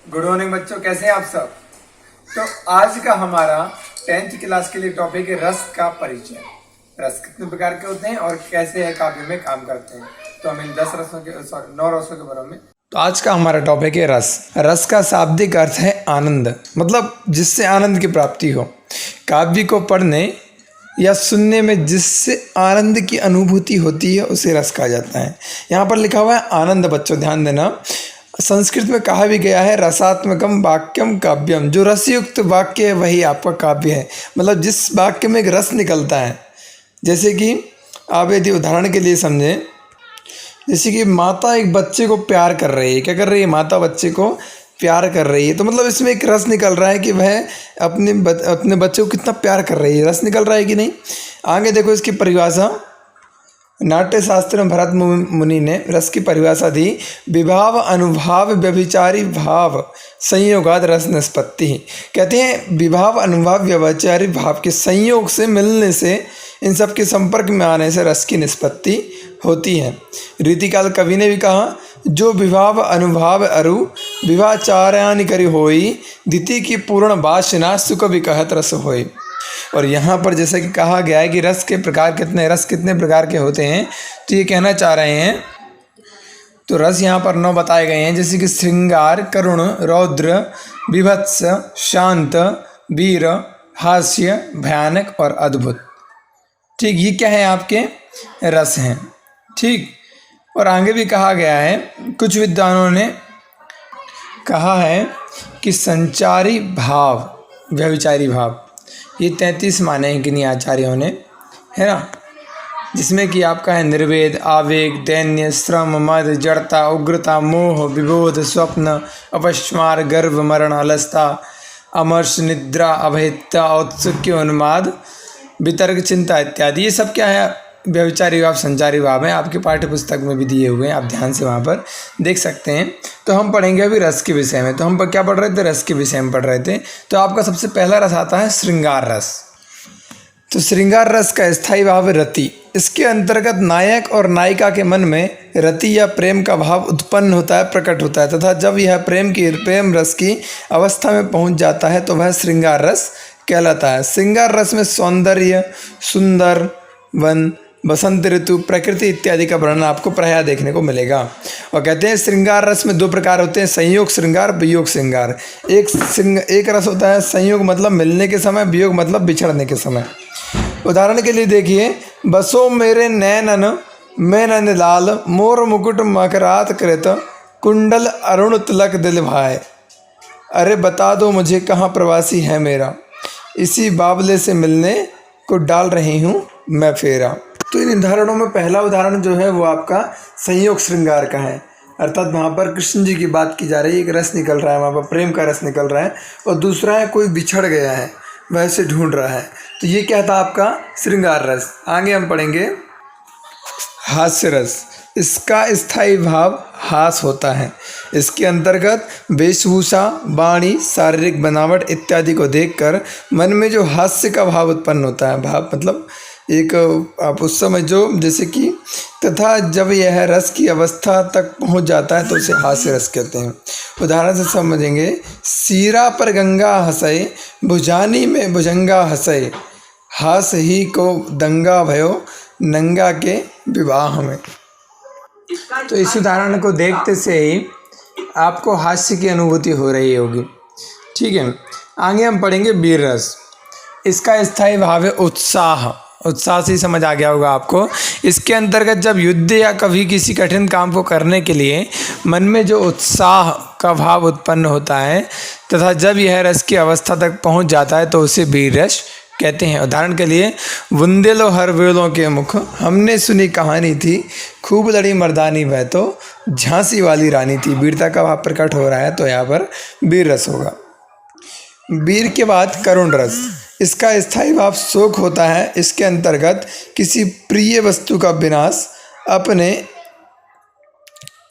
Good morning बच्चों, कैसे हैं आप सब। तो आज का हमारा 10th क्लास के लिए टॉपिक है रस का परिचय। रस कितने प्रकार के होते हैं और कैसे है काव्य में काम करते हैं। तो हम इन 9 रसों के बारे में तो आज का हमारा टॉपिक है रस। रस का शाब्दिक अर्थ है आनंद, मतलब जिससे आनंद की प्राप्ति हो। काव्य को पढ़ने या सुनने में जिससे आनंद की अनुभूति होती है उसे रस कहा जाता है। यहाँ पर लिखा हुआ है आनंद। बच्चों ध्यान देना, संस्कृत में कहा भी गया है रसात्मकम वाक्यम काव्यम। जो रसयुक्त वाक्य है वही आपका काव्य है, मतलब जिस वाक्य में एक रस निकलता है। जैसे कि आप यदि उदाहरण के लिए समझें, जैसे कि माता एक बच्चे को प्यार कर रही है। क्या कर रही है? माता बच्चे को प्यार कर रही है, तो मतलब इसमें एक रस निकल रहा है कि वह अपने बच्चे को कितना प्यार कर रही है। रस निकल रहा है कि नहीं। आगे देखो इसकी परिभाषा। नाट्य शास्त्र में भरत मुनि ने रस की परिभाषा दी। विभाव अनुभाव व्यभिचारी भाव संयोगाद रस निष्पत्ति। कहते हैं विभाव अनुभाव व्यभिचारी भाव के संयोग से, मिलने से, इन सब के संपर्क में आने से रस की निष्पत्ति होती है। रीतिकाल कवि ने भी कहा, जो विभाव अनुभाव अरु विभाचार्यानि करि होई, दिति की पूर्ण वासना सुख विकहत रस होई। और यहाँ पर जैसे कि कहा गया है कि रस के प्रकार कितने प्रकार के होते हैं, तो ये कहना चाह रहे हैं। तो रस यहाँ पर 9 बताए गए हैं, जैसे कि श्रृंगार, करुण, रौद्र, बीभत्स, शांत, वीर, हास्य, भयानक और अद्भुत। ठीक, ये क्या है? आपके रस हैं। ठीक, और आगे भी कहा गया है, कुछ विद्वानों ने कहा है कि संचारी भाव, व्यभिचारी भाव, ये 33 माने हैं किन्हीं आचार्यों ने, है ना। जिसमें कि आपका है निर्वेद, आवेग, दैन्य, श्रम, मद, जड़ता, उग्रता, मोह, विबोध, स्वप्न, अपस्मार, गर्व, मरण, अलसता, अमर्ष, निद्रा, अभेदता, औत्सुक्य, उन्माद, वितर्क, चिंता इत्यादि। ये सब क्या है? व्यभिचारी भाव, संचारी भाव है। आपके पाठ्य पुस्तक में भी दिए हुए हैं, आप ध्यान से वहाँ पर देख सकते हैं। तो हम पढ़ेंगे अभी रस के विषय में। तो हम क्या पढ़ रहे थे? रस के विषय में पढ़ रहे थे। तो आपका सबसे पहला रस आता है श्रृंगार रस। तो श्रृंगार रस का स्थायी भाव है रति। इसके अंतर्गत नायक और नायिका के मन में रति या प्रेम का भाव उत्पन्न होता है, प्रकट होता है, तथा जब यह प्रेम रस की अवस्था में पहुँच जाता है तो वह श्रृंगार रस कहलाता है। श्रृंगार रस में सौंदर्य, सुंदर, वन, बसंत ऋतु, प्रकृति इत्यादि का वर्णन आपको प्रायः देखने को मिलेगा। और कहते हैं श्रृंगार रस में 2 प्रकार होते हैं, संयोग श्रृंगार, वियोग श्रृंगार। एक रस होता है संयोग, मतलब मिलने के समय, वियोग मतलब बिछड़ने के समय। उदाहरण के लिए देखिए, बसो मेरे नैनन में नन लाल, मोर मुकुट मकरात कृत, कुंडल अरुण तिलक दिल भाई। अरे बता दो मुझे कहाँ प्रवासी है मेरा, इसी बाबले से मिलने को डाल रही हूँ मैं फेरा। तो इन उदाहरणों में पहला उदाहरण जो है वो आपका संयोग श्रृंगार का है, अर्थात वहाँ पर कृष्ण जी की बात की जा रही है। एक रस निकल रहा है, वहाँ पर प्रेम का रस निकल रहा है। और दूसरा है कोई बिछड़ गया है, वैसे ढूंढ रहा है। तो ये क्या था? आपका श्रृंगार रस। आगे हम पढ़ेंगे हास्य रस। इसका स्थायी भाव हास होता है। इसके अंतर्गत वेशभूषा, वाणी, शारीरिक बनावट इत्यादि को देखकर मन में जो हास्य का भाव उत्पन्न होता है, भाव मतलब एक आप उस समय जो, जैसे कि, तथा जब यह रस की अवस्था तक पहुंच जाता है तो उसे हास्य रस कहते हैं। उदाहरण से समझेंगे, सीरा पर गंगा हंसई, भुजानी में भुजंगा हंसई, हास ही को दंगा भयो, नंगा के विवाह में। तो इस उदाहरण को देखते से ही आपको हास्य की अनुभूति हो रही होगी। ठीक है, आगे हम पढ़ेंगे वीर रस। इसका स्थायी भाव है उत्साह। उत्साह से ही समझ आ गया होगा आपको। इसके अंतर्गत जब युद्ध या कभी किसी कठिन काम को करने के लिए मन में जो उत्साह का भाव उत्पन्न होता है, तथा जब यह रस की अवस्था तक पहुंच जाता है तो उसे वीर रस कहते हैं। उदाहरण के लिए, बुंदेलो हर वेलों के मुख, हमने सुनी कहानी थी, खूब लड़ी मर्दानी वह तो झांसी वाली रानी थी। वीरता का भाव प्रकट हो रहा है तो यहाँ पर वीर रस होगा। वीर के बाद करुण रस। इसका स्थायी भाव शोक होता है। इसके अंतर्गत किसी प्रिय वस्तु का विनाश,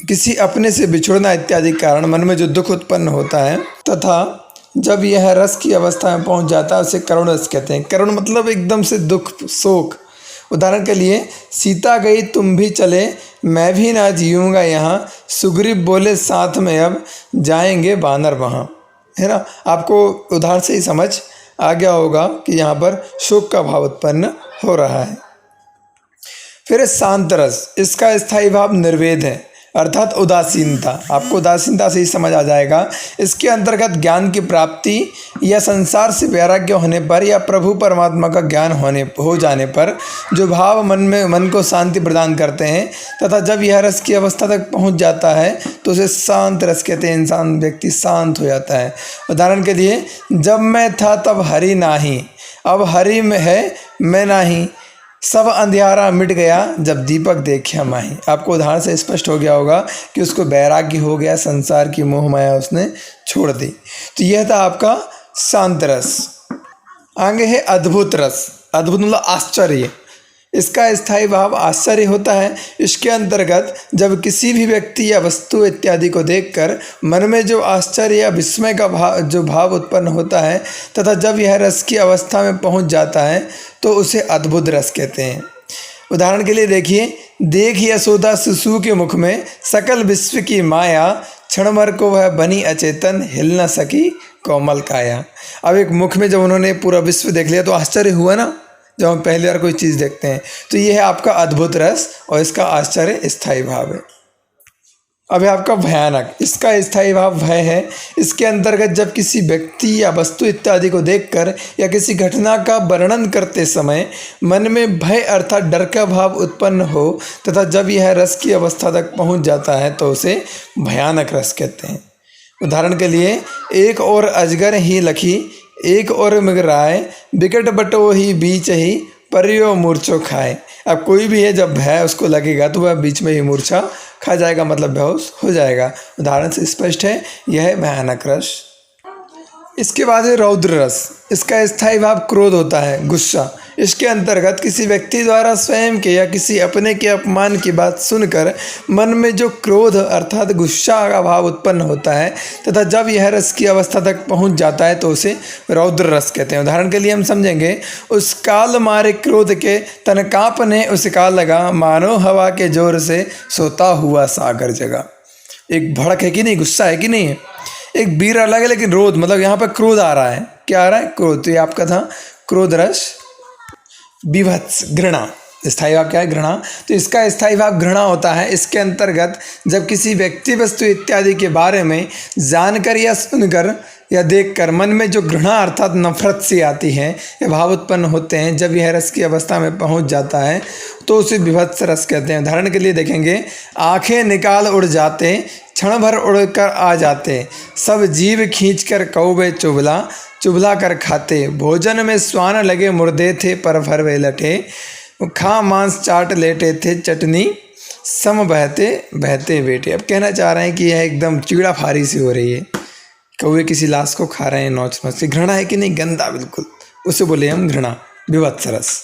किसी अपने से बिछुड़ना इत्यादि कारण मन में जो दुख उत्पन्न होता है, तथा जब यह रस की अवस्था में पहुंच जाता है उसे करुण रस कहते हैं। करुण मतलब एकदम से दुख, शोक। उदाहरण के लिए, सीता गई तुम भी चले, मैं भी ना जीऊँगा यहाँ, सुग्रीव बोले साथ में अब जाएंगे वानर वहाँ। है ना, आपको उदाहरण से ही समझ आ गया होगा कि यहाँ पर शोक का भाव उत्पन्न हो रहा है। फिर शांत रस, इसका स्थायी भाव निर्वेद है, अर्थात उदासीनता। आपको उदासीनता से ही समझ आ जाएगा। इसके अंतर्गत ज्ञान की प्राप्ति या संसार से वैराग्य होने पर या प्रभु परमात्मा का ज्ञान हो जाने पर जो भाव मन को शांति प्रदान करते हैं, तथा जब यह रस की अवस्था तक पहुंच जाता है तो उसे शांत रस कहते हैं। इंसान व्यक्ति शांत हो जाता है। उदाहरण के लिए, जब मैं था तब हरि नाही, अब हरि में है मैं नाही, सब अंधियारा मिट गया जब दीपक देखा माही। आपको उदाहरण से स्पष्ट हो गया होगा कि उसको वैराग्य हो गया, संसार की मोह माया उसने छोड़ दी। तो यह था आपका शांत रस। आगे है अद्भुत रस। अद्भुत मतलब आश्चर्य। इसका स्थायी भाव आश्चर्य होता है। इसके अंतर्गत जब किसी भी व्यक्ति या वस्तु इत्यादि को देखकर मन में जो आश्चर्य या विस्मय का भाव उत्पन्न होता है, तथा जब यह रस की अवस्था में पहुंच जाता है तो उसे अद्भुत रस कहते हैं। उदाहरण के लिए देखिए, देख यशोदा शिशु के मुख में सकल विश्व की माया, क्षण भर को वह बनी अचेतन, हिल न सकी कोमल काया। अब एक मुख में जब उन्होंने पूरा विश्व देख लिया तो आश्चर्य हुआ ना, जब हम पहली बार कोई चीज़ देखते हैं। तो ये है आपका अद्भुत रस और इसका आश्चर्य स्थायी भाव है। अब है आपका भयानक। इसका स्थायी भाव भय है। इसके अंतर्गत जब किसी व्यक्ति या वस्तु इत्यादि को देखकर या किसी घटना का वर्णन करते समय मन में भय अर्थात डर का भाव उत्पन्न हो, तथा जब यह रस की अवस्था तक पहुंच जाता है तो उसे भयानक रस कहते हैं। उदाहरण के लिए, एक और अजगर ही लखी, एक और मृगराय, बिकट बटो ही बीच ही, परियो मूर्छो खाए। अब कोई भी है, जब भय उसको लगेगा तो वह बीच में ही मूर्छा खा जाएगा, मतलब बेहोश हो जाएगा। उदाहरण से स्पष्ट है, यह है भयानक रस। इसके बाद है रौद्र रस। इसका स्थायी भाव क्रोध होता है, गुस्सा। इसके अंतर्गत किसी व्यक्ति द्वारा स्वयं के या किसी अपने के अपमान की बात सुनकर मन में जो क्रोध अर्थात गुस्सा का भाव उत्पन्न होता है, तथा जब यह रस की अवस्था तक पहुंच जाता है तो उसे रौद्र रस कहते हैं। उदाहरण के लिए हम समझेंगे, उस काल मारे क्रोध के तन कांपने उसका लगा, मानो हवा के जोर से सोता हुआ सागर जगा। एक भड़क है कि नहीं, गुस्सा है कि नहीं है, एक वीर अलग है, लेकिन रोध मतलब यहाँ पर क्रोध आ रहा है। क्या आ रहा है? क्रोध। तो ये आपका था क्रोध रस। विभत्स, घृणा। स्थायी भाव क्या है? घृणा। तो इसका स्थायी भाव घृणा होता है। इसके अंतर्गत जब किसी व्यक्ति वस्तु इत्यादि के बारे में जानकर या सुनकर या देखकर मन में जो घृणा अर्थात नफरत सी आती है या भाव उत्पन्न होते हैं, जब यह रस की अवस्था में पहुंच जाता है तो उसे विभत्स रस कहते हैं। उदाहरण के लिए देखेंगे, आंखें निकाल उड़ जाते, क्षण भर उड़कर आ जाते, सब जीव खींचकर कौवे चुभला, चुभला कर खाते, भोजन में स्वान लगे मुर्दे थे पर भर वे लटे, खा मांस चाट लेटे थे, चटनी सम बहते बहते बेटे। अब कहना चाह रहे हैं कि यह एकदम चीड़ा फारी सी हो रही है, कौवे किसी लाश को खा रहे हैं नोच नोच के। घृणा है कि नहीं? गंदा बिल्कुल, उसे बोले हम घृणा, विभत्स रस।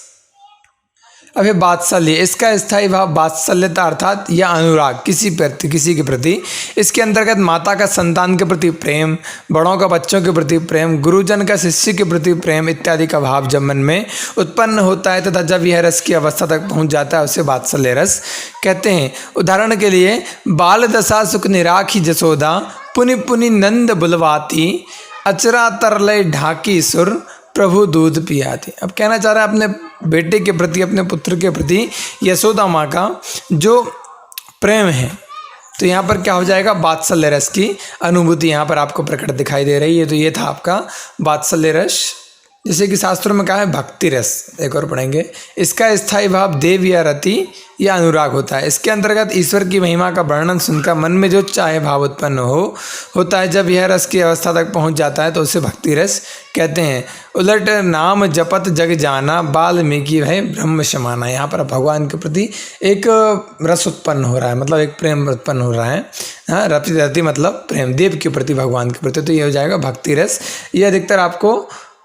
अब है वात्सल्य। इसका स्थायी भाव वात्सल्यता अर्थात या अनुराग, किसी के प्रति। इसके अंतर्गत माता का संतान के प्रति प्रेम, बड़ों का बच्चों के प्रति प्रेम, गुरुजन का शिष्य के प्रति प्रेम इत्यादि का भाव जब मन में उत्पन्न होता है, तथा जब यह रस की अवस्था तक पहुंच जाता है उसे वात्सल्य रस कहते हैं। उदाहरण के लिए, बाल दशा सुख निराखी जसोदा, पुनि पुनि नंद बुलवाती, अचरा तरलय ढाकी सुर, प्रभु दूध पियाती। अब कहना चाह रहा है अपने बेटे के प्रति, अपने पुत्र के प्रति यशोदा माँ का जो प्रेम है, तो यहाँ पर क्या हो जाएगा? वात्सल्य रस की अनुभूति यहाँ पर आपको प्रकट दिखाई दे रही है। तो ये था आपका वात्सल्य रस। जैसे कि शास्त्रों में कहा है भक्ति रस, एक और पढ़ेंगे। इसका स्थायी भाव देव या रति या अनुराग होता है। इसके अंतर्गत ईश्वर की महिमा का वर्णन सुनकर मन में जो चाहे भाव उत्पन्न होता है, जब यह रस की अवस्था तक पहुंच जाता है तो उसे भक्ति रस कहते हैं। उलट नाम जपत जग जाना, वाल्मीकि है ब्रह्म समाना। यहाँ पर भगवान के प्रति एक रस उत्पन्न हो रहा है, मतलब एक प्रेम उत्पन्न हो रहा है। हाँ, रति मतलब प्रेम, देव के प्रति, भगवान के प्रति। तो ये हो जाएगा भक्ति रस। ये अधिकतर आपको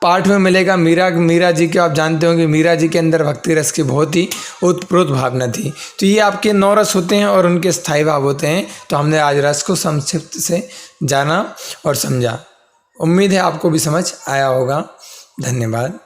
पाठ में मिलेगा। मीरा जी के आप जानते होंगे, मीरा जी के अंदर भक्ति रस की बहुत ही ओतप्रोत भावना थी। तो ये आपके 9 रस होते हैं और उनके स्थायी भाव होते हैं। तो हमने आज रस को संक्षिप्त से जाना और समझा। उम्मीद है आपको भी समझ आया होगा। धन्यवाद।